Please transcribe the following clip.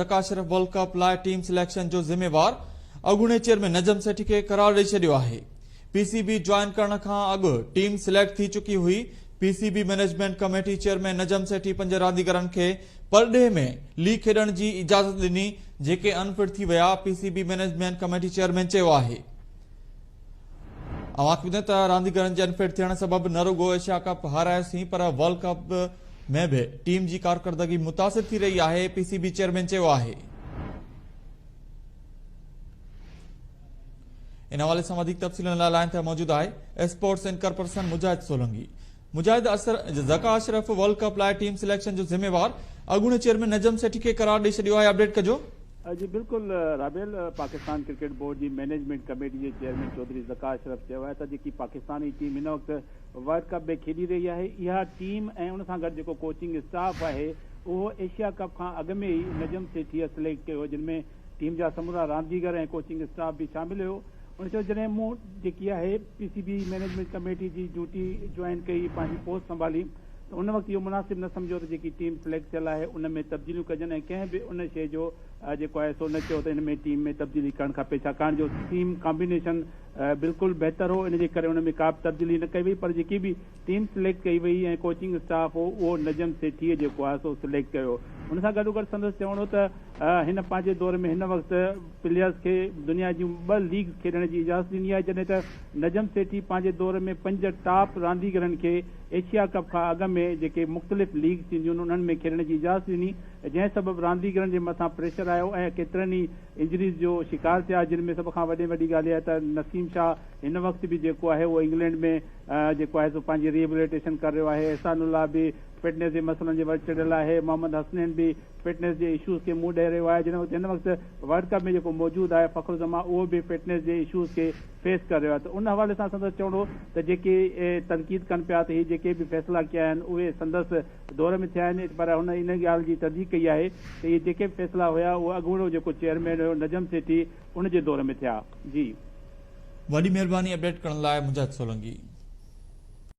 Ashraf world कप लाइ team selection जो ज़िम्मेवार अॻूणे चेयरमैन नजम सेठी खे करार ॾेई छॾियो आहे। पीसीबी ज्वाइन करण खां अॻु टीम सिलेक्ट थी चुकी हुई। PCB management committee chairman Najam Sethi 5 रांदीगरनि खे परॾेह में लीग खेॾण जी इजाज़त ॾिनी, जेके अनफिट थी विया। पीसीबी मैनेजमेंट कमेटी चेयरमैन चयो आहे, रांदीगरनि जे अनफिट थियण सबबि न रुगो एशिया कप हारायोसीं, पर वर्ल्ड कप में भी टीम की कारकर्दगी मुतासिर थी रही है। पीसीबी चेयरमैन चयो आहे। इन हवाले से वधीक तफ़सील लाइ लाइन ते मौजूद है स्पोर्ट्स एंकर पर्सन मुजाहिद सोलंकी। मुजाहिद, ज़का अशरफ वर्ल्ड कप लाइ टीम सिलेक्शन जो ज़िम्मेवार अॻूणे चेयरमैन नजम सेठी खे करार ॾेई छॾियो आहे। अपडेट कजो। जी बिल्कुल राबेल, पाकिस्तान क्रिकेट बोर्ड की मैनेजमेंट कमेटी के चेयरमैन चौधरी ज़का अशरफ चयो है कि पाकिस्तानी टीम इन वक्त वर्ल्ड कप में खेॾी रही है। यह टीम ऐं उन सां गॾु जेको कोचिंग स्टाफ है वो एशिया कप खां अॻु में ही नजम सेठी सिलेक्ट कयो, जिनमें टीम जा समूरा रांदीगर ऐं कोचिंग स्टाफ भी शामिल हो। उन जॾहिं मूं जेकी आहे पीसीबी मैनेजमेंट कमेटी की ड्यूटी ज्वाइन कई, पंहिंजी पोस्ट संभाली, तो उन वक्त इहो मुनासिब न समझो तो जी टीम सिलेक्ट थियल है उनमें तब्दीलियूं कजनि ऐं कंहिं भी उन शइ जो जेको है सो न चयो तो इनमें टीम में तब्दीली करण खपे, छाकाणि जो टीम कॉम्बिनेशन बिल्कुल बेहतर हो। इन करे उनमें का भी तब्दीली न कई वई, पर जी भी टीम सिलेक्ट कई वई ऐं कोचिंग स्टाफ हो वो नजम सेठी जेको आहे सो सिलेक्ट कयो। उन सां गॾोगॾु संदसि चवणो त हिन पंहिंजे दौर में हिन वक्त प्लेयर्स के दुनिया जूं 2 लीग खेॾण जी इजाज़त ॾिनी आहे, जॾहिं त नजम सेठी पंहिंजे दौर में 5 टॉप रांदीगरनि खे एशिया कप खां अॻु में जेके मुख़्तलिफ़ लीग थींदियूं आहिनि उन्हनि में खेॾण जी इजाज़त ॾिनी, जंहिं सबबि रांदीगरनि जे मथां प्रेशर आयो ऐं केतिरनि ई इंजरीज़ जो शिकार थिया, जिन में सब खां वॾी ॻाल्हि आहे त नसीम शाह हिन वक्त भी जेको आहे उहो इंग्लैंड में जेको आहे सो पंहिंजी रिहेबिलिटेशन कर रहियो आहे। एहसानुल्लाह भी फिटनेस के मसलनि जे वटि चढ़ियल आहे। मोहम्मद हसनैन भी फिटनेस के इशूज़ के मुंहुं ॾेई रहियो आहे। हिन वक्त वर्ल्ड कप में जेको मौजूद आहे फ़ख्र जमा उहो भी फिटनेस के इशूज़ के फेस कर रहियो आहे। त उन हवाले सां संदसि चवणो त जेके तनक़ीद कनि पिया त ही जेके भी फ़ैसिला कया आहिनि उहे संदसि दौर में थिया आहिनि, पर हुन इन ॻाल्हि जी तरजीह कई आहे त इहे जेके भी फ़ैसिला हुया उहो अॻूणो जेको चेयरमैन हुयो नजम सेठी उन जे दौर में थिया। जी वॾी महिरबानी अपडेट करण लाइ मुजाहिद सोलंकी।